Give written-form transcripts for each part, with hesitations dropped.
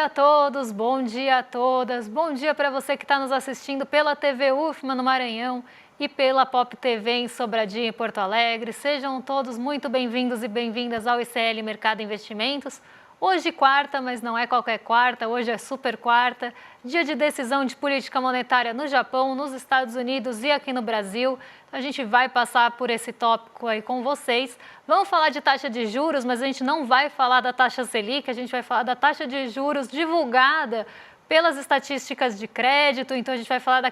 dia a todos, bom dia a todas, bom dia para você que está nos assistindo pela TV UFMA no Maranhão e pela Pop TV em Sobradinho, em Porto Alegre. Sejam todos muito bem-vindos e bem-vindas ao ICL Mercado Investimentos. Hoje quarta, mas não é qualquer quarta, hoje é super quarta, dia de decisão de política monetária no Japão, nos Estados Unidos e aqui no Brasil. Então, a gente vai passar por esse tópico aí com vocês. Vamos falar de taxa de juros, mas a gente não vai falar da taxa Selic, a gente vai falar da taxa de juros divulgada pelas estatísticas de crédito. Então, a gente vai falar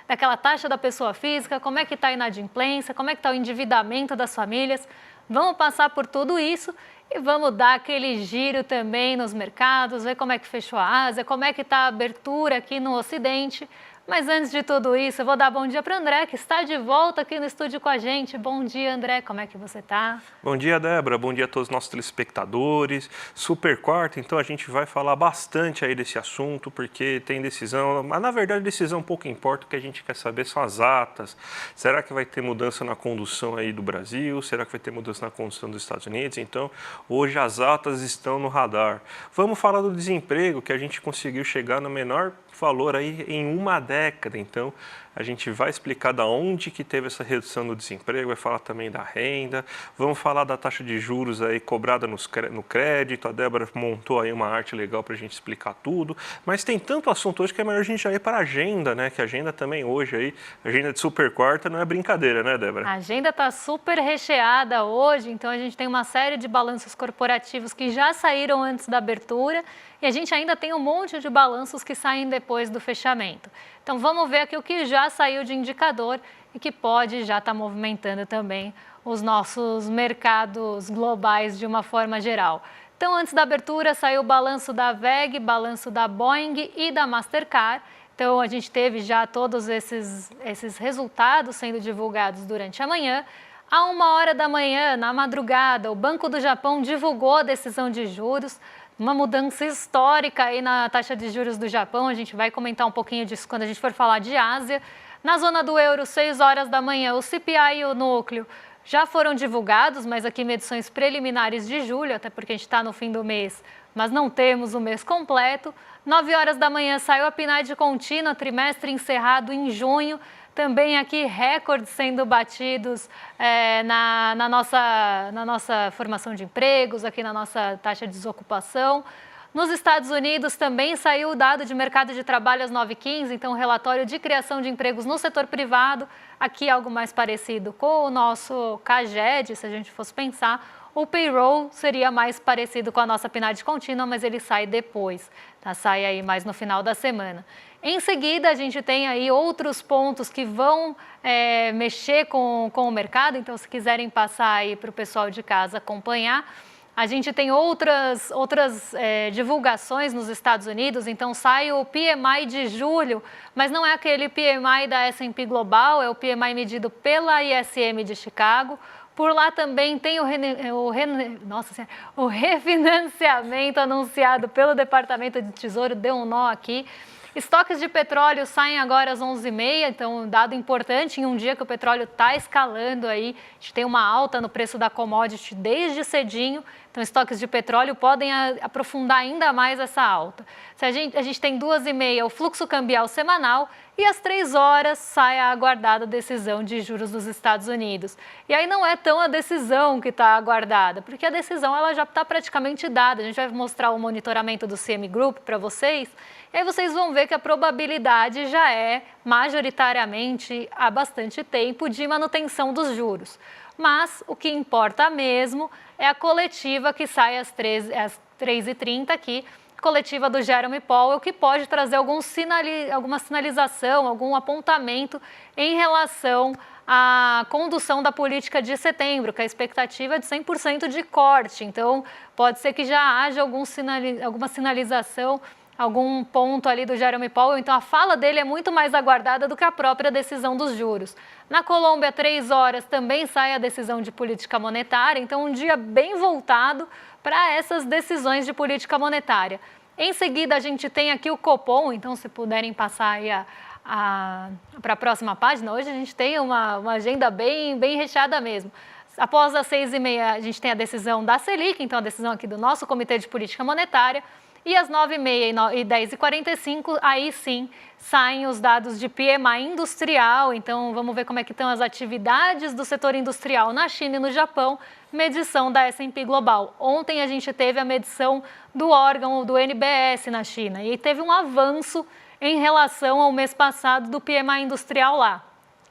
daquela taxa da pessoa física, como é que está a inadimplência, como é que está o endividamento das famílias. Vamos passar por tudo isso e vamos dar aquele giro também nos mercados, ver como é que fechou a Ásia, como é que está a abertura aqui no Ocidente. Mas antes de tudo isso, eu vou dar bom dia para o André, que está de volta aqui no estúdio com a gente. Bom dia, André, como é que você está? Bom dia, Débora, bom dia a todos os nossos telespectadores. Super quarta, então a gente vai falar bastante aí desse assunto, porque tem decisão, mas na verdade decisão pouco importa, o que a gente quer saber são as atas. Será que vai ter mudança na condução aí do Brasil? Será que vai ter mudança na condução dos Estados Unidos? Então, hoje as atas estão no radar. Vamos falar do desemprego, que a gente conseguiu chegar no menor valor aí em uma década. Então, a gente vai explicar da onde que teve essa redução do desemprego, vai falar também da renda, vamos falar da taxa de juros aí cobrada no crédito. A Débora montou aí uma arte legal para a gente explicar tudo, mas tem tanto assunto hoje que é melhor a gente já ir para a agenda, né? Que a agenda também hoje aí, a agenda de super quarta não é brincadeira, né, Débora? A agenda está super recheada hoje, então a gente tem uma série de balanços corporativos que já saíram antes da abertura e a gente ainda tem um monte de balanços que saem depois do fechamento. Então vamos ver aqui o que já saiu de indicador e que pode já estar movimentando também os nossos mercados globais de uma forma geral. Então antes da abertura saiu o balanço da WEG, balanço da Boeing e da Mastercard. Então a gente teve já todos esses resultados sendo divulgados durante a manhã. À 1h da manhã, na madrugada, o Banco do Japão divulgou a decisão de juros, uma mudança histórica aí na taxa de juros do Japão. A gente vai comentar um pouquinho disso quando a gente for falar de Ásia. Na zona do euro, 6h da manhã, o CPI e o núcleo já foram divulgados, mas aqui medições preliminares de julho, até porque a gente está no fim do mês, mas não temos o mês completo. 9h da manhã saiu a PNAD contínua, trimestre encerrado em junho. Também aqui recordes sendo batidos na nossa formação de empregos, aqui na nossa taxa de desocupação. Nos Estados Unidos também saiu o dado de mercado de trabalho às 9h15, então relatório de criação de empregos no setor privado. Aqui algo mais parecido com o nosso CAGED, se a gente fosse pensar. O payroll seria mais parecido com a nossa PNAD contínua, mas ele sai depois, tá? Sai aí mais no final da semana. Em seguida, a gente tem aí outros pontos que vão mexer com o mercado, então se quiserem passar aí para o pessoal de casa acompanhar. A gente tem outras divulgações nos Estados Unidos, então sai o PMI de julho, mas não é aquele PMI da S&P Global, é o PMI medido pela ISM de Chicago. Por lá também tem o refinanciamento anunciado pelo Departamento de Tesouro, deu um nó aqui. Estoques de petróleo saem agora às 11h30, então um dado importante em um dia que o petróleo está escalando aí. A gente tem uma alta no preço da commodity desde cedinho, então estoques de petróleo podem aprofundar ainda mais essa alta. A gente tem 2h30 o fluxo cambial semanal e às 3h sai a aguardada decisão de juros dos Estados Unidos. E aí não é tão a decisão que está aguardada, porque a decisão ela já está praticamente dada. A gente vai mostrar o monitoramento do CME Group para vocês, e aí vocês vão ver que a probabilidade já é majoritariamente há bastante tempo de manutenção dos juros. Mas o que importa mesmo é a coletiva que sai às 3h30 aqui, coletiva do Jerome Powell, que pode trazer alguma sinalização, algum apontamento em relação à condução da política de setembro, que a expectativa é de 100% de corte. Então, pode ser que já haja alguma sinalização, algum ponto ali do Jerome Powell. Então, a fala dele é muito mais aguardada do que a própria decisão dos juros. Na Colômbia, 3h também sai a decisão de política monetária. Então, um dia bem voltado para essas decisões de política monetária. Em seguida, a gente tem aqui o Copom, então se puderem passar aí para a próxima página. Hoje a gente tem uma agenda bem recheada mesmo. Após as 6h30, a gente tem a decisão da Selic, então a decisão aqui do nosso Comitê de Política Monetária. E às 9h30 e 10h45, aí sim, saem os dados de PMI industrial. Então, vamos ver como é que estão as atividades do setor industrial na China e no Japão, medição da S&P Global. Ontem a gente teve a medição do órgão do NBS na China e teve um avanço em relação ao mês passado do PMI industrial lá.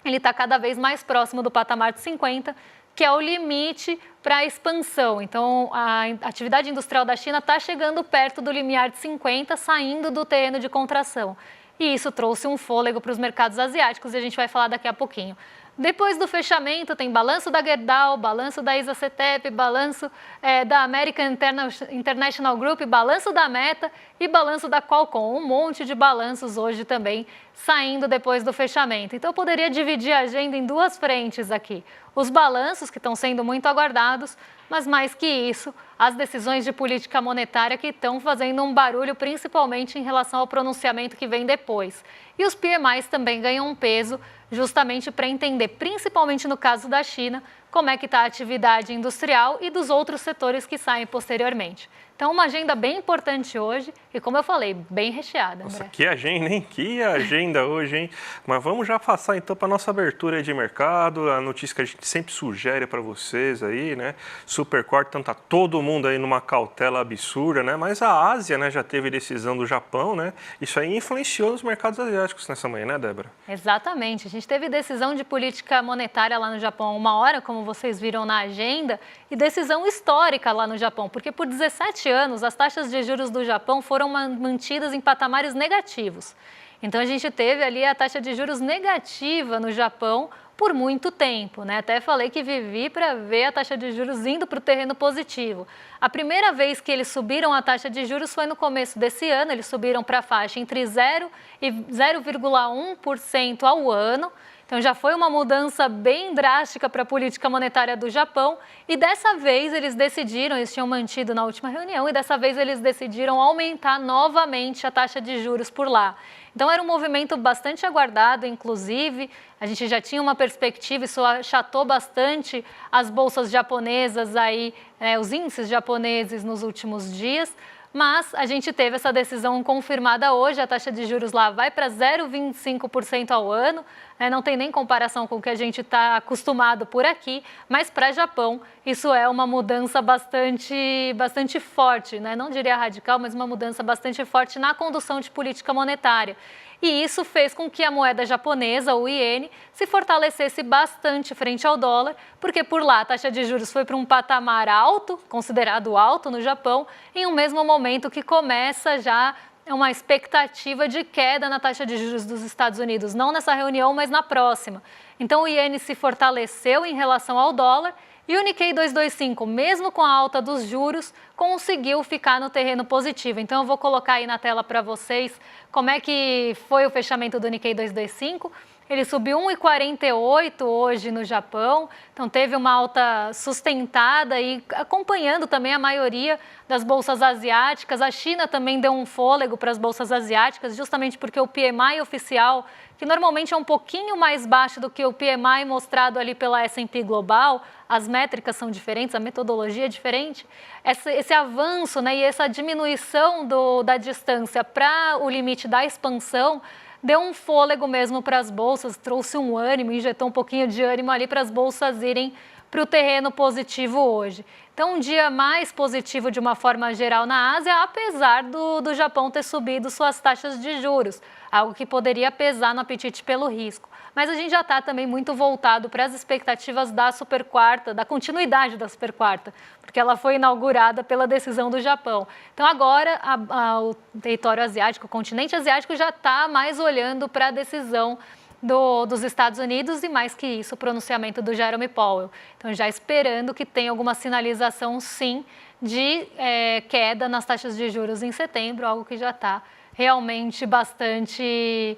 Ele está cada vez mais próximo do patamar de 50, que é o limite para a expansão. Então, a atividade industrial da China está chegando perto do limiar de 50, saindo do terreno de contração. E isso trouxe um fôlego para os mercados asiáticos e a gente vai falar daqui a pouquinho. Depois do fechamento, tem balanço da Gerdau, balanço da Isacetep, balanço da American International Group, balanço da Meta e balanço da Qualcomm. Um monte de balanços hoje também saindo depois do fechamento. Então, eu poderia dividir a agenda em duas frentes aqui. Os balanços, que estão sendo muito aguardados, mas mais que isso, as decisões de política monetária que estão fazendo um barulho, principalmente em relação ao pronunciamento que vem depois. E os PMIs também ganham um peso justamente para entender, principalmente no caso da China, como é que está a atividade industrial e dos outros setores que saem posteriormente. Então, uma agenda bem importante hoje e, como eu falei, bem recheada, André. Nossa, que agenda, hein? Que agenda hoje, hein? Mas vamos já passar então para a nossa abertura de mercado, a notícia que a gente sempre sugere para vocês aí, né? Super quarto, então tá todo mundo aí numa cautela absurda, né? Mas a Ásia, né, já teve decisão do Japão, né? Isso aí influenciou os mercados asiáticos nessa manhã, né, Débora? Exatamente. A gente teve decisão de política monetária lá no Japão há 1 hora, como vocês viram na agenda, e decisão histórica lá no Japão, porque por 17 anos as taxas de juros do Japão foram mantidas em patamares negativos. Então a gente teve ali a taxa de juros negativa no Japão por muito tempo, né? Até falei que vivi para ver a taxa de juros indo para o terreno positivo. A primeira vez que eles subiram a taxa de juros foi no começo desse ano, eles subiram para a faixa entre 0 e 0,1% ao ano. Então, já foi uma mudança bem drástica para a política monetária do Japão e dessa vez eles tinham mantido na última reunião e dessa vez eles decidiram aumentar novamente a taxa de juros por lá. Então, era um movimento bastante aguardado, inclusive, a gente já tinha uma perspectiva, isso achatou bastante as bolsas japonesas aí, os índices japoneses nos últimos dias. Mas a gente teve essa decisão confirmada hoje, a taxa de juros lá vai para 0,25% ao ano, né? Não tem nem comparação com o que a gente está acostumado por aqui, mas para o Japão isso é uma mudança bastante forte, né? Não diria radical, mas uma mudança bastante forte na condução de política monetária. E isso fez com que a moeda japonesa, o iene, se fortalecesse bastante frente ao dólar, porque por lá a taxa de juros foi para um patamar alto, considerado alto no Japão, em um mesmo momento que começa já uma expectativa de queda na taxa de juros dos Estados Unidos, não nessa reunião, mas na próxima. Então o iene se fortaleceu em relação ao dólar e o Nikkei 225, mesmo com a alta dos juros, conseguiu ficar no terreno positivo. Então eu vou colocar aí na tela para vocês como é que foi o fechamento do Nikkei 225. Ele subiu 1,48 hoje no Japão, então teve uma alta sustentada e acompanhando também a maioria das bolsas asiáticas. A China também deu um fôlego para as bolsas asiáticas, justamente porque o PMI oficial, que normalmente é um pouquinho mais baixo do que o PMI mostrado ali pela S&P Global, as métricas são diferentes, a metodologia é diferente. Esse avanço, né, e essa diminuição da distância para o limite da expansão deu um fôlego mesmo para as bolsas, trouxe um ânimo, injetou um pouquinho de ânimo ali para as bolsas irem para o terreno positivo hoje. Então, um dia mais positivo de uma forma geral na Ásia, apesar do Japão ter subido suas taxas de juros, algo que poderia pesar no apetite pelo risco. Mas a gente já está também muito voltado para as expectativas da super quarta, da continuidade da super quarta, porque ela foi inaugurada pela decisão do Japão. Então agora o território asiático, o continente asiático já está mais olhando para a decisão dos Estados Unidos e mais que isso, o pronunciamento do Jerome Powell. Então já esperando que tenha alguma sinalização sim de queda nas taxas de juros em setembro, algo que já está realmente bastante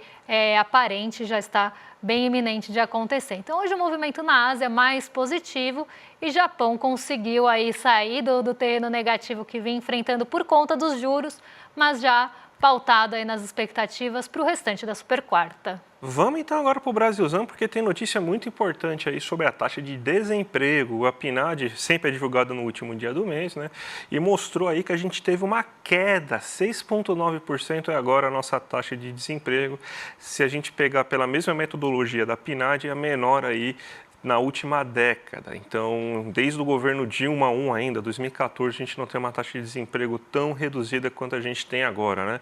aparente, já está bem iminente de acontecer. Então, hoje o movimento na Ásia é mais positivo e Japão conseguiu aí sair do terreno negativo que vinha enfrentando por conta dos juros, mas já pautado aí nas expectativas para o restante da super quarta. Vamos então agora para o Brasilzão, porque tem notícia muito importante aí sobre a taxa de desemprego. A PNAD sempre é divulgada no último dia do mês, né? E mostrou aí que a gente teve uma queda, 6,9% é agora a nossa taxa de desemprego. Se a gente pegar pela mesma metodologia da PNAD, é a menor aí na última década. Então, desde o governo Dilma I ainda, 2014, a gente não tem uma taxa de desemprego tão reduzida quanto a gente tem agora, né?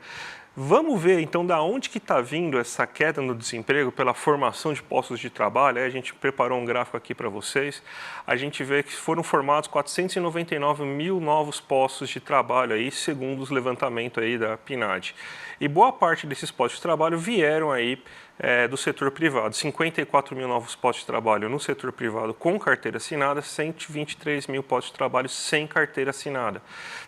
Vamos ver, então, da onde que está vindo essa queda no desemprego pela formação de postos de trabalho. Aí a gente preparou um gráfico aqui para vocês. A gente vê que foram formados 499 mil novos postos de trabalho, aí, segundo os levantamentos aí da PNAD. E boa parte desses postos de trabalho vieram aí do setor privado. 54 mil novos postos de trabalho no setor privado com carteira assinada, 123 mil postos de trabalho sem carteira assinada.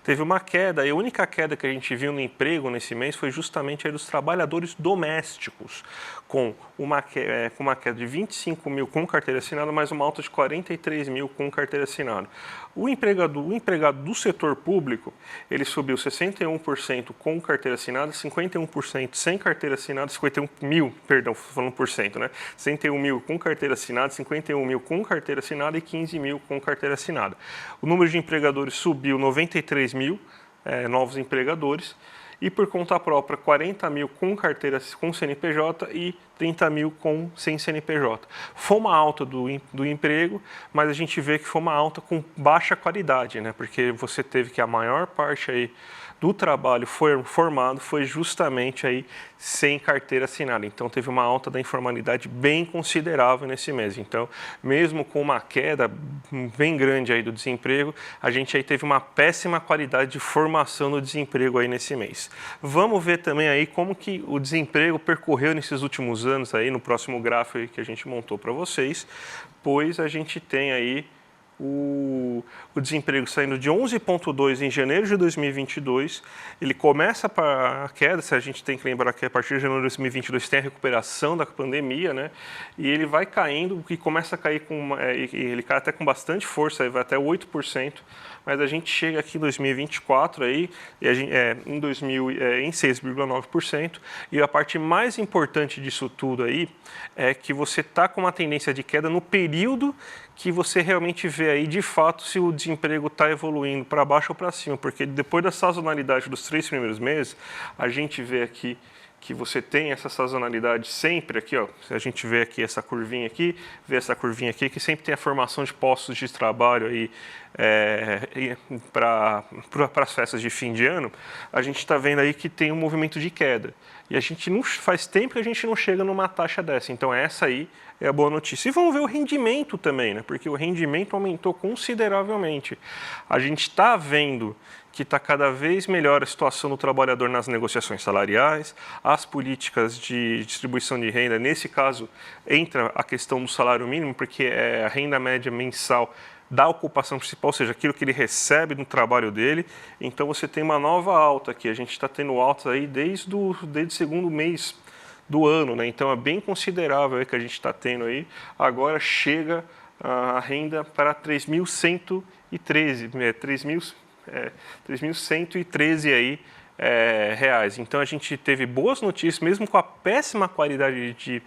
Teve uma queda, e a única queda que a gente viu no emprego nesse mês foi justamente aí dos trabalhadores domésticos, com uma queda de 25 mil com carteira assinada, mais uma alta de 43 mil com carteira assinada. O empregado do setor público, ele subiu 61% com carteira assinada, 51% sem carteira assinada, 51 mil, perdão, falando por cento, né? 61 mil com carteira assinada, 51 mil com carteira assinada e 15 mil com carteira assinada. O número de empregadores subiu 93 mil novos empregadores, e por conta própria 40 mil com carteira com CNPJ e 30 mil sem CNPJ. Foi uma alta do emprego, mas a gente vê que foi uma alta com baixa qualidade, né? Porque você teve que a maior parte aí do trabalho formado foi justamente aí sem carteira assinada. Então teve uma alta da informalidade bem considerável nesse mês. Então, mesmo com uma queda bem grande aí do desemprego, a gente aí teve uma péssima qualidade de formação no desemprego aí nesse mês. Vamos ver também aí como que o desemprego percorreu nesses últimos anos aí no próximo gráfico aí que a gente montou para vocês, pois a gente tem aí o desemprego saindo de 11,2 em janeiro de 2022, ele começa para a queda, se a gente tem que lembrar que a partir de janeiro de 2022 tem a recuperação da pandemia, né? E ele vai caindo, e começa a cair ele cai até com bastante força, aí vai até 8%, mas a gente chega aqui em 2024 aí, e a gente, em 6,9%, e a parte mais importante disso tudo aí é que você está com uma tendência de queda no período que você realmente vê aí, de fato, se o desemprego está evoluindo para baixo ou para cima, porque depois da sazonalidade dos 3 primeiros meses, a gente vê aqui que você tem essa sazonalidade sempre aqui, ó, a gente vê aqui essa curvinha aqui, vê essa curvinha aqui, que sempre tem a formação de postos de trabalho aí para as festas de fim de ano, a gente está vendo aí que tem um movimento de queda. E a gente não faz tempo que a gente não chega numa taxa dessa. Então essa aí é a boa notícia. E vamos ver o rendimento também, né? Porque o rendimento aumentou consideravelmente. A gente está vendo que está cada vez melhor a situação do trabalhador nas negociações salariais, as políticas de distribuição de renda. Nesse caso, entra a questão do salário mínimo, porque é a renda média mensal da ocupação principal, ou seja, aquilo que ele recebe no trabalho dele. Então você tem uma nova alta aqui. A gente está tendo altas aí desde o segundo mês do ano, né? Então é bem considerável aí que a gente está tendo aí. Agora chega a renda para 3.113 aí reais. Então a gente teve boas notícias, mesmo com a péssima qualidade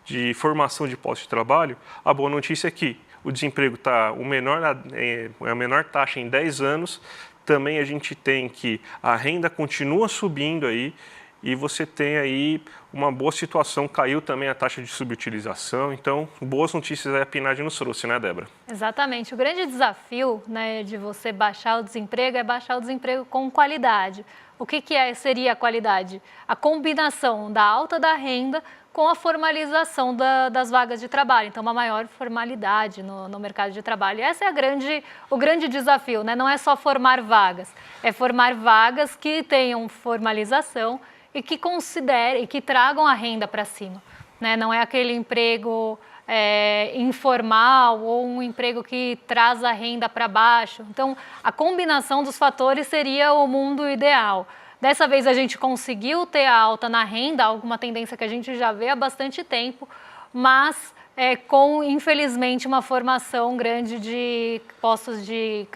de formação de postos de trabalho. A boa notícia é que o desemprego está a menor taxa em 10 anos. Também a gente tem que a renda continua subindo aí, e você tem aí uma boa situação, caiu também a taxa de subutilização. Então, boas notícias aí a PNAD nos trouxe, né, Débora? Exatamente. O grande desafio, né, de você baixar o desemprego é baixar o desemprego com qualidade. O que seria a qualidade? A combinação da alta da renda com a formalização das vagas de trabalho. Então, uma maior formalidade no mercado de trabalho. E esse é o grande desafio, né? Não é só formar vagas, é formar vagas que tenham formalização e que considerem, que tragam a renda para cima, né? Não é aquele emprego informal ou um emprego que traz a renda para baixo. Então, a combinação dos fatores seria o mundo ideal. Dessa vez a gente conseguiu ter a alta na renda, alguma tendência que a gente já vê há bastante tempo, mas com, infelizmente, uma formação grande de postos de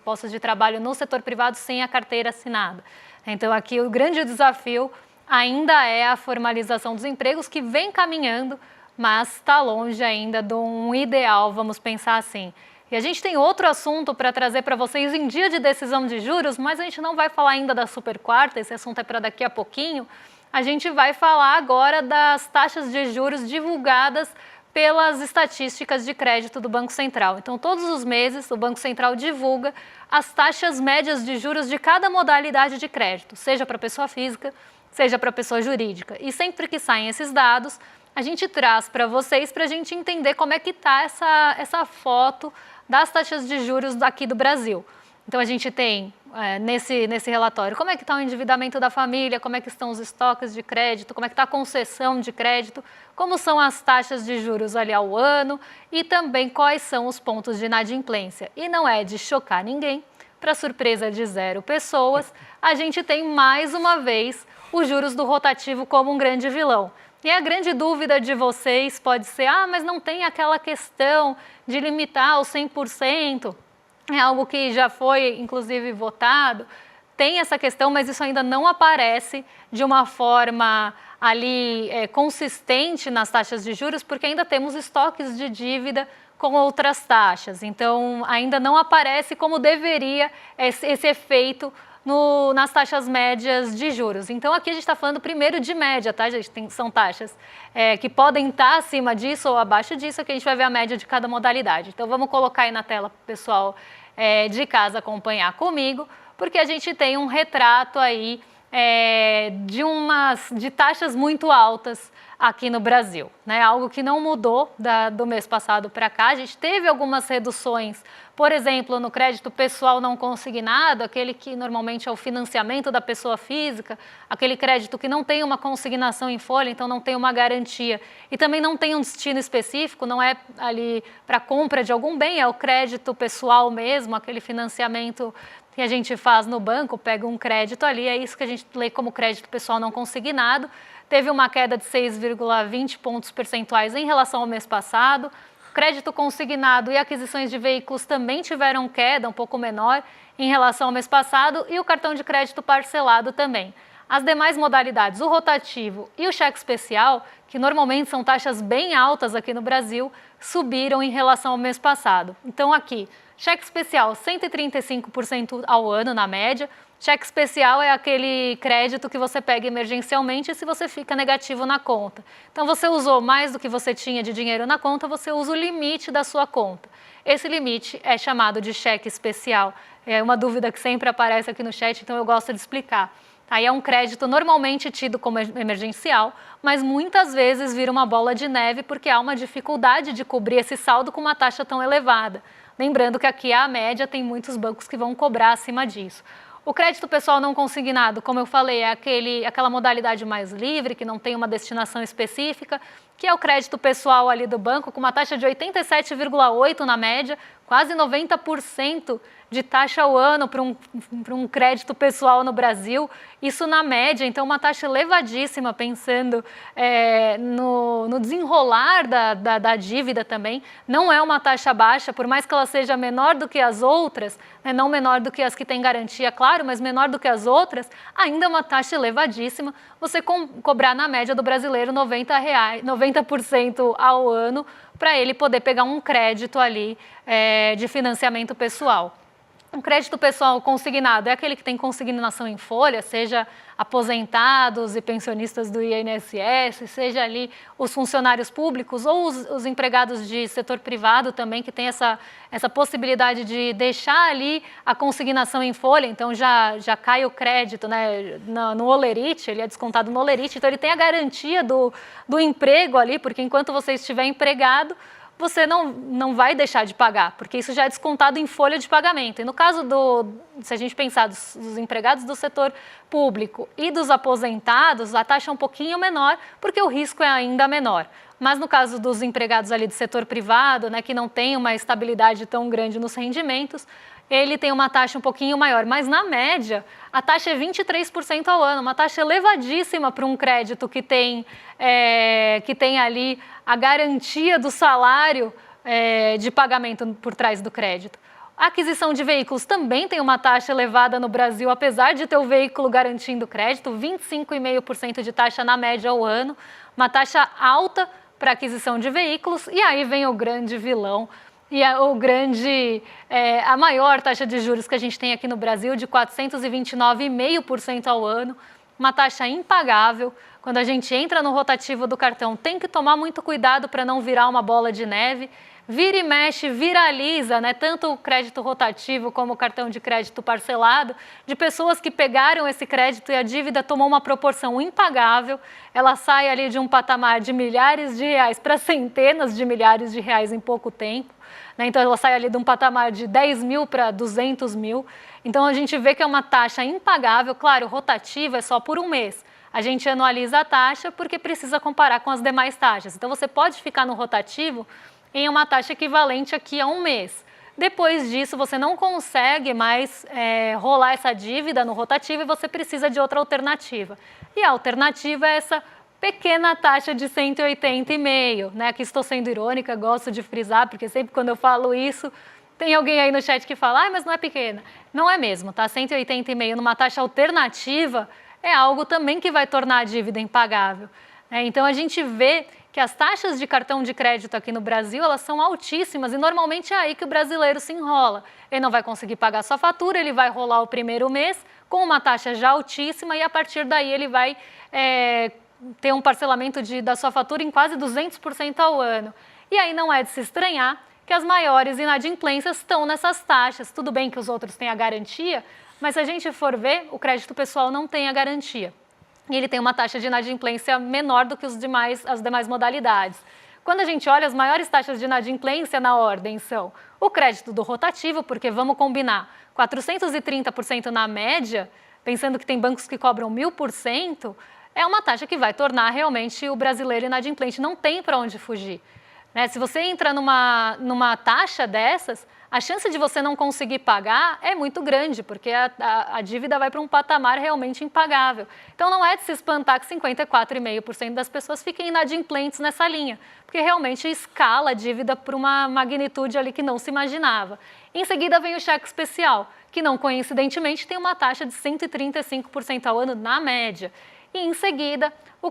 postos de trabalho no setor privado sem a carteira assinada. Então, aqui o grande desafio ainda é a formalização dos empregos, que vem caminhando, mas está longe ainda de um ideal, vamos pensar assim. E a gente tem outro assunto para trazer para vocês em dia de decisão de juros, mas a gente não vai falar ainda da super quarta, esse assunto é para daqui a pouquinho. A gente vai falar agora das taxas de juros divulgadas pelas estatísticas de crédito do Banco Central. Então, todos os meses, o Banco Central divulga as taxas médias de juros de cada modalidade de crédito, seja para pessoa física, seja para pessoa jurídica. E sempre que saem esses dados, a gente traz para vocês para a gente entender como é que está essa foto das taxas de juros aqui do Brasil. Então, a gente tem nesse relatório como é que está o endividamento da família, como é que estão os estoques de crédito, como é que está a concessão de crédito, como são as taxas de juros ali ao ano e também quais são os pontos de inadimplência. E não é de chocar ninguém, para surpresa de 0 pessoas, a gente tem mais uma vez os juros do rotativo como um grande vilão. E a grande dúvida de vocês pode ser, mas não tem aquela questão de limitar aos 100%, é algo que já foi, inclusive, votado. Tem essa questão, mas isso ainda não aparece de uma forma ali consistente nas taxas de juros, porque ainda temos estoques de dívida com outras taxas. Então, ainda não aparece como deveria esse efeito nas taxas médias de juros. Então, aqui a gente está falando primeiro de média, tá, gente? São taxas que podem estar acima disso ou abaixo disso, que a gente vai ver a média de cada modalidade. Então, vamos colocar aí na tela para o pessoal de casa acompanhar comigo, porque a gente tem um retrato aí de taxas muito altas aqui no Brasil, né? Algo que não mudou do mês passado para cá. A gente teve algumas reduções, por exemplo, no crédito pessoal não consignado, aquele que normalmente é o financiamento da pessoa física, aquele crédito que não tem uma consignação em folha, então não tem uma garantia e também não tem um destino específico, não é ali para compra de algum bem, é o crédito pessoal mesmo, aquele financiamento que a gente faz no banco, pega um crédito ali, é isso que a gente lê como crédito pessoal não consignado. Teve uma queda de 6,20 pontos percentuais em relação ao mês passado. Crédito consignado e aquisições de veículos também tiveram queda um pouco menor em relação ao mês passado e o cartão de crédito parcelado também. As demais modalidades, o rotativo e o cheque especial, que normalmente são taxas bem altas aqui no Brasil, subiram em relação ao mês passado. Então aqui, cheque especial 135% ao ano na média. Cheque especial é aquele crédito que você pega emergencialmente se você fica negativo na conta. Então, você usou mais do que você tinha de dinheiro na conta, você usa o limite da sua conta. Esse limite é chamado de cheque especial. É uma dúvida que sempre aparece aqui no chat, então eu gosto de explicar. Aí é um crédito normalmente tido como emergencial, mas muitas vezes vira uma bola de neve porque há uma dificuldade de cobrir esse saldo com uma taxa tão elevada. Lembrando que aqui a média tem muitos bancos que vão cobrar acima disso. O crédito pessoal não consignado, como eu falei, é aquela modalidade mais livre, que não tem uma destinação específica, que é o crédito pessoal ali do banco, com uma taxa de 87,8% na média, quase 90% de taxa ao ano para um crédito pessoal no Brasil. Isso na média, então uma taxa elevadíssima, pensando no desenrolar da dívida também. Não é uma taxa baixa, por mais que ela seja menor do que as outras, né, não menor do que as que têm garantia, claro, mas menor do que as outras, ainda é uma taxa elevadíssima. Você cobrar na média do brasileiro R$90 ao ano para ele poder pegar um crédito ali de financiamento pessoal. Um crédito pessoal consignado é aquele que tem consignação em folha, seja aposentados e pensionistas do INSS, seja ali os funcionários públicos ou os empregados de setor privado também, que tem essa possibilidade de deixar ali a consignação em folha, então já cai o crédito, né, no olerite, ele é descontado no olerite, então ele tem a garantia do emprego ali, porque enquanto você estiver empregado, você não vai deixar de pagar, porque isso já é descontado em folha de pagamento. E no caso se a gente pensar dos empregados do setor público e dos aposentados, a taxa é um pouquinho menor, porque o risco é ainda menor. Mas no caso dos empregados ali do setor privado, né, que não tem uma estabilidade tão grande nos rendimentos, ele tem uma taxa um pouquinho maior, mas na média a taxa é 23% ao ano, uma taxa elevadíssima para um crédito que tem ali a garantia do salário de pagamento por trás do crédito. A aquisição de veículos também tem uma taxa elevada no Brasil, apesar de ter o veículo garantindo crédito, 25,5% de taxa na média ao ano, uma taxa alta para aquisição de veículos. E aí vem o grande vilão e a maior taxa de juros que a gente tem aqui no Brasil, de 429,5% ao ano, uma taxa impagável. Quando a gente entra no rotativo do cartão, tem que tomar muito cuidado para não virar uma bola de neve. Vira e mexe, viraliza, né, tanto o crédito rotativo como o cartão de crédito parcelado, de pessoas que pegaram esse crédito e a dívida tomou uma proporção impagável. Ela sai ali de um patamar de milhares de reais para centenas de milhares de reais em pouco tempo, né? Então ela sai ali de um patamar de 10 mil para 200 mil. Então a gente vê que é uma taxa impagável. Claro, rotativa é só por um mês. A gente anualiza a taxa porque precisa comparar com as demais taxas. Então você pode ficar no rotativo em uma taxa equivalente aqui a um mês. Depois disso, você não consegue mais rolar essa dívida no rotativo e você precisa de outra alternativa. E a alternativa é essa pequena taxa de 180,5, né? Aqui estou sendo irônica, gosto de frisar, porque sempre quando eu falo isso, tem alguém aí no chat que fala, mas não é pequena. Não é mesmo, tá? 180,5 numa taxa alternativa é algo também que vai tornar a dívida impagável, né? Então a gente vê que as taxas de cartão de crédito aqui no Brasil, elas são altíssimas e normalmente é aí que o brasileiro se enrola. Ele não vai conseguir pagar sua fatura, ele vai rolar o primeiro mês com uma taxa já altíssima e a partir daí ele vai ter um parcelamento da sua fatura em quase 200% ao ano. E aí não é de se estranhar que as maiores inadimplências estão nessas taxas. Tudo bem que os outros têm a garantia, mas se a gente for ver, o crédito pessoal não tem a garantia. E ele tem uma taxa de inadimplência menor do que as demais modalidades. Quando a gente olha, as maiores taxas de inadimplência na ordem são o crédito do rotativo, porque vamos combinar, 430% na média, pensando que tem bancos que cobram 1.000%, é uma taxa que vai tornar realmente o brasileiro inadimplente. Não tem para onde fugir, né? Se você entra numa taxa dessas, a chance de você não conseguir pagar é muito grande, porque a dívida vai para um patamar realmente impagável. Então não é de se espantar que 54,5% das pessoas fiquem inadimplentes nessa linha, porque realmente escala a dívida por uma magnitude ali que não se imaginava. Em seguida vem o cheque especial, que não coincidentemente tem uma taxa de 135% ao ano na média. E em seguida, o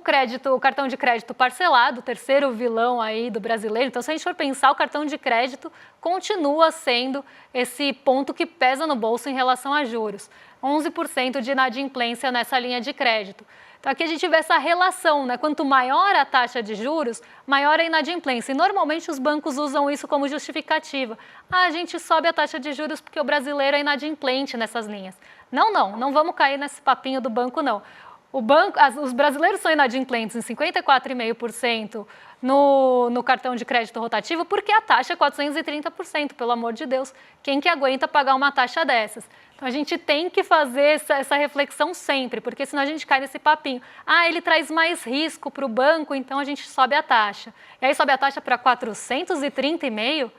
cartão de crédito parcelado, o terceiro vilão aí do brasileiro. Então, se a gente for pensar, o cartão de crédito continua sendo esse ponto que pesa no bolso em relação a juros. 11% de inadimplência nessa linha de crédito. Então, aqui a gente vê essa relação, né? Quanto maior a taxa de juros, maior a inadimplência. E normalmente os bancos usam isso como justificativa. A gente sobe a taxa de juros porque o brasileiro é inadimplente nessas linhas. Não vamos cair nesse papinho do banco, não. Os brasileiros são inadimplentes em 54,5% no cartão de crédito rotativo porque a taxa é 430%, pelo amor de Deus. Quem que aguenta pagar uma taxa dessas? Então a gente tem que fazer essa reflexão sempre, porque senão a gente cai nesse papinho. Ele traz mais risco para o banco, então a gente sobe a taxa. E aí sobe a taxa para 430,5%,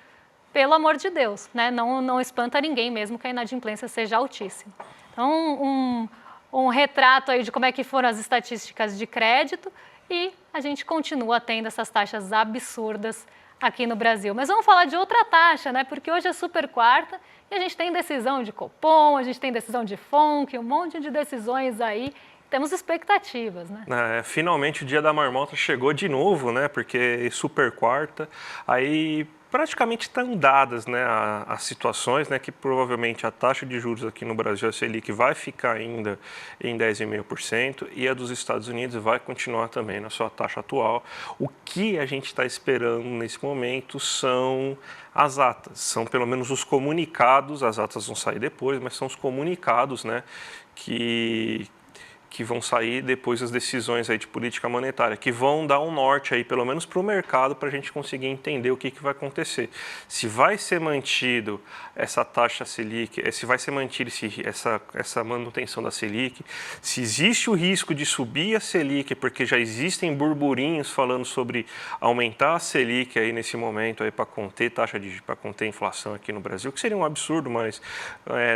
pelo amor de Deus, né? Não espanta ninguém mesmo que a inadimplência seja altíssima. Então, um retrato aí de como é que foram as estatísticas de crédito e a gente continua tendo essas taxas absurdas aqui no Brasil. Mas vamos falar de outra taxa, né? Porque hoje é super quarta e a gente tem decisão de Copom, a gente tem decisão de FONC, um monte de decisões aí. Temos expectativas, né? Finalmente o dia da marmota chegou de novo, né? Porque super quarta, aí praticamente estão dadas, né, as situações, né, que provavelmente a taxa de juros aqui no Brasil, a Selic, vai ficar ainda em 10,5% e a dos Estados Unidos vai continuar também na sua taxa atual. O que a gente está esperando nesse momento são as atas, são pelo menos os comunicados, as atas vão sair depois, mas são os comunicados, né, que vão sair depois das decisões aí de política monetária, que vão dar um norte aí, pelo menos para o mercado, para a gente conseguir entender o que vai acontecer. Se vai ser mantido essa taxa Selic, se vai ser mantida essa manutenção da Selic, se existe o risco de subir a Selic, porque já existem burburinhos falando sobre aumentar a Selic aí nesse momento aí para conter para conter a inflação aqui no Brasil, que seria um absurdo, mas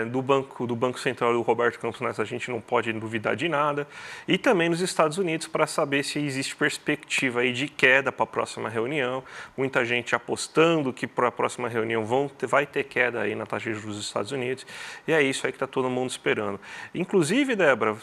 do Banco Central do Roberto Campos Neto a gente não pode duvidar de nada. acompanhada, e também nos Estados Unidos para saber se existe perspectiva aí de queda para a próxima reunião. Muita gente apostando que para a próxima reunião vai ter queda aí na taxa de juros dos Estados Unidos, e é isso aí que está todo mundo esperando. Inclusive, Débora,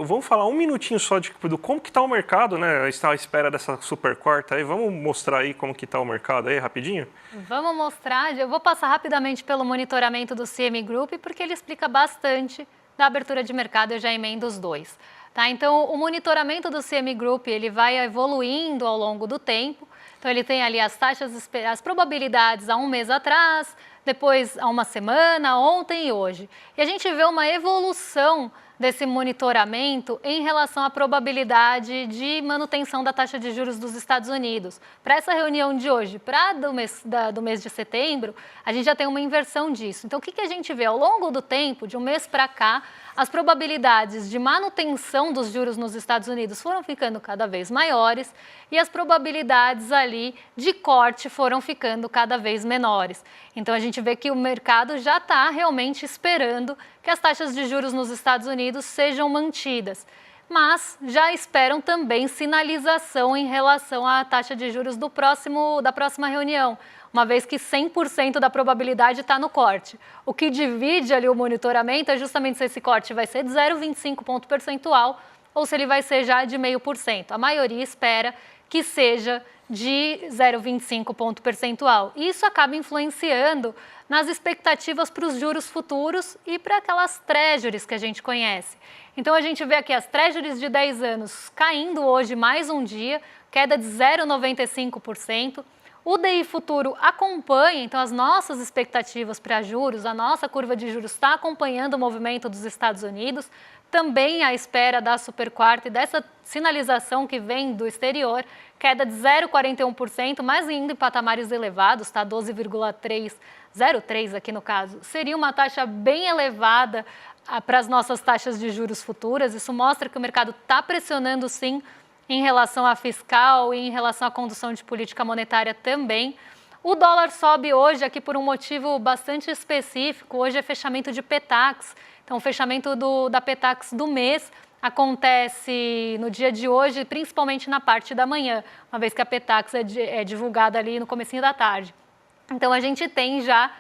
vamos falar um minutinho só do como que está o mercado, né? Está à espera dessa super quarta aí. Vamos mostrar aí como que está o mercado aí, rapidinho? Vamos mostrar. Eu vou passar rapidamente pelo monitoramento do CME Group, porque ele explica bastante da abertura de mercado, eu já emendo os dois. Tá? Então, o monitoramento do CME Group, ele vai evoluindo ao longo do tempo. Então, ele tem ali as taxas, as probabilidades há um mês atrás, depois há uma semana, ontem e hoje. E a gente vê uma evolução desse monitoramento em relação à probabilidade de manutenção da taxa de juros dos Estados Unidos. Para essa reunião de hoje, para do mês de setembro, a gente já tem uma inversão disso. Então, o que a gente vê? Ao longo do tempo, de um mês para cá, as probabilidades de manutenção dos juros nos Estados Unidos foram ficando cada vez maiores e as probabilidades ali de corte foram ficando cada vez menores. Então, a gente vê que o mercado já está realmente esperando que as taxas de juros nos Estados Unidos sejam mantidas, mas já esperam também sinalização em relação à taxa de juros da próxima reunião, uma vez que 100% da probabilidade está no corte. O que divide ali o monitoramento é justamente se esse corte vai ser de 0,25 ponto percentual ou se ele vai ser já de 0,5%. A maioria espera que seja de 0,25 ponto percentual. Isso acaba influenciando nas expectativas para os juros futuros e para aquelas treasuries que a gente conhece. Então, a gente vê aqui as treasuries de 10 anos caindo hoje mais um dia, queda de 0,95%. O DI futuro acompanha, então as nossas expectativas para juros, a nossa curva de juros está acompanhando o movimento dos Estados Unidos, também à espera da super quarta e dessa sinalização que vem do exterior, queda de 0,41%, mas ainda em patamares elevados, está 12,303 aqui no caso. Seria uma taxa bem elevada para as nossas taxas de juros futuras, isso mostra que o mercado está pressionando sim em relação à fiscal e em relação à condução de política monetária também. O dólar sobe hoje aqui por um motivo bastante específico, hoje é fechamento de Petax, então o fechamento da Petax do mês acontece no dia de hoje, principalmente na parte da manhã, uma vez que a Petax é divulgada ali no comecinho da tarde. Então a gente tem já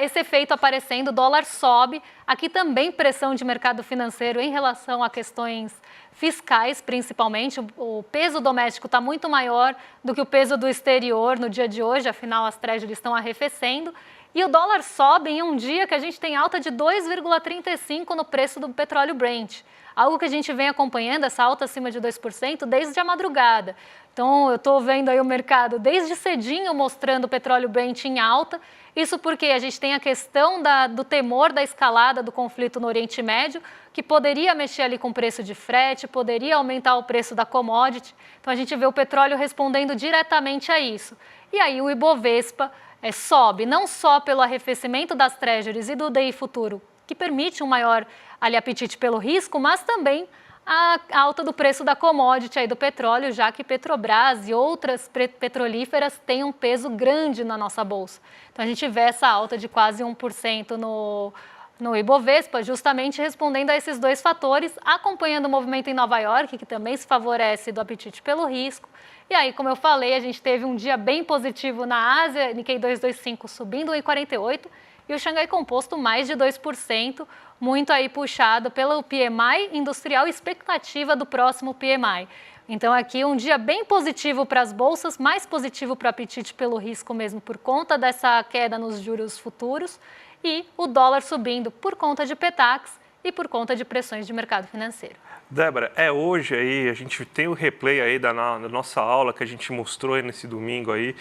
esse efeito aparecendo, o dólar sobe, aqui também pressão de mercado financeiro em relação a questões fiscais, principalmente. O peso doméstico está muito maior do que o peso do exterior no dia de hoje, afinal as treasuries estão arrefecendo. E o dólar sobe em um dia que a gente tem alta de 2,35% no preço do petróleo Brent. Algo que a gente vem acompanhando, essa alta acima de 2%, desde a madrugada. Então, eu estou vendo aí o mercado desde cedinho mostrando o petróleo Brent em alta. Isso porque a gente tem a questão do temor da escalada do conflito no Oriente Médio, que poderia mexer ali com o preço de frete, poderia aumentar o preço da commodity. Então, a gente vê o petróleo respondendo diretamente a isso. E aí o Ibovespa sobe, não só pelo arrefecimento das treasuries e do DI futuro, que permite um maior apetite pelo risco, mas também a alta do preço da commodity aí do petróleo, já que Petrobras e outras petrolíferas têm um peso grande na nossa bolsa. Então, a gente vê essa alta de quase 1% no Ibovespa, justamente respondendo a esses dois fatores, acompanhando o movimento em Nova York, que também se favorece do apetite pelo risco. E aí, como eu falei, a gente teve um dia bem positivo na Ásia, Nikkei 225 subindo 1,48%, e o Xangai Composto mais de 2%, muito aí puxado pelo PMI industrial e expectativa do próximo PMI. Então aqui um dia bem positivo para as bolsas, mais positivo para o apetite pelo risco mesmo por conta dessa queda nos juros futuros e o dólar subindo por conta de Petax e por conta de pressões de mercado financeiro. Débora, hoje aí, a gente tem o replay aí da nossa aula que a gente mostrou aí nesse domingo aí,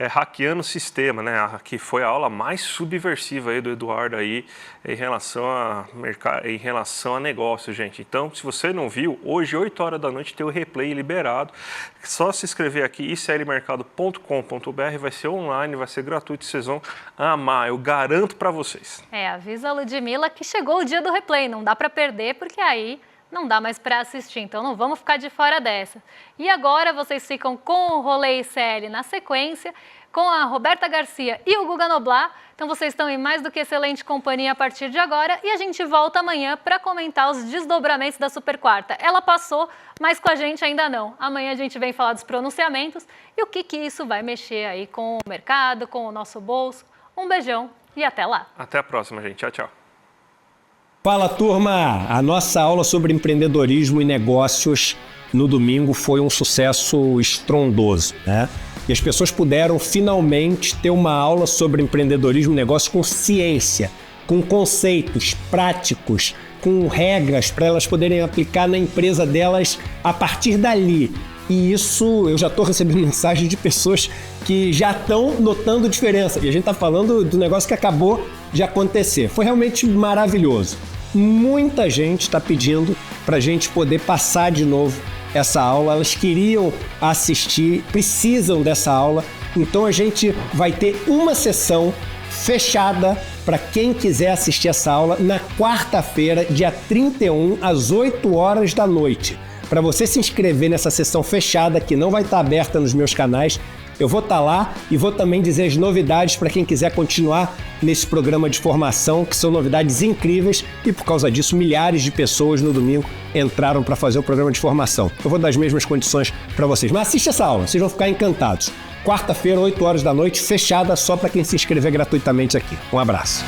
hackeando o sistema, né? Que foi a aula mais subversiva aí do Eduardo aí em relação a negócio, gente. Então, se você não viu, hoje, 8 horas da noite, tem o replay liberado. Só se inscrever aqui, iclmercado.com.br, vai ser online, vai ser gratuito, vocês vão amar, eu garanto para vocês. Avisa a Ludmilla que chegou o dia do replay, não dá para perder, porque aí não dá mais para assistir, então não vamos ficar de fora dessa. E agora vocês ficam com o Rolê ICL na sequência, com a Roberta Garcia e o Guga Noblar. Então vocês estão em mais do que excelente companhia a partir de agora e a gente volta amanhã para comentar os desdobramentos da Super Quarta. Ela passou, mas com a gente ainda não. Amanhã a gente vem falar dos pronunciamentos e o que isso vai mexer aí com o mercado, com o nosso bolso. Um beijão e até lá. Até a próxima, gente. Tchau, tchau. Fala, turma! A nossa aula sobre empreendedorismo e negócios no domingo foi um sucesso estrondoso, né? E as pessoas puderam finalmente ter uma aula sobre empreendedorismo e negócio com ciência, com conceitos práticos, com regras para elas poderem aplicar na empresa delas a partir dali. E isso, eu já estou recebendo mensagens de pessoas que já estão notando diferença. E a gente está falando do negócio que acabou de acontecer. Foi realmente maravilhoso. Muita gente está pedindo para a gente poder passar de novo essa aula. Elas queriam assistir, precisam dessa aula. Então a gente vai ter uma sessão fechada para quem quiser assistir essa aula na quarta-feira, dia 31, às 8 horas da noite. Para você se inscrever nessa sessão fechada, que não vai estar aberta nos meus canais, eu vou estar lá e vou também dizer as novidades para quem quiser continuar nesse programa de formação, que são novidades incríveis e por causa disso milhares de pessoas no domingo entraram para fazer o programa de formação. Eu vou dar as mesmas condições para vocês, mas assiste essa aula, vocês vão ficar encantados. Quarta-feira, 8 horas da noite, fechada só para quem se inscrever gratuitamente aqui. Um abraço.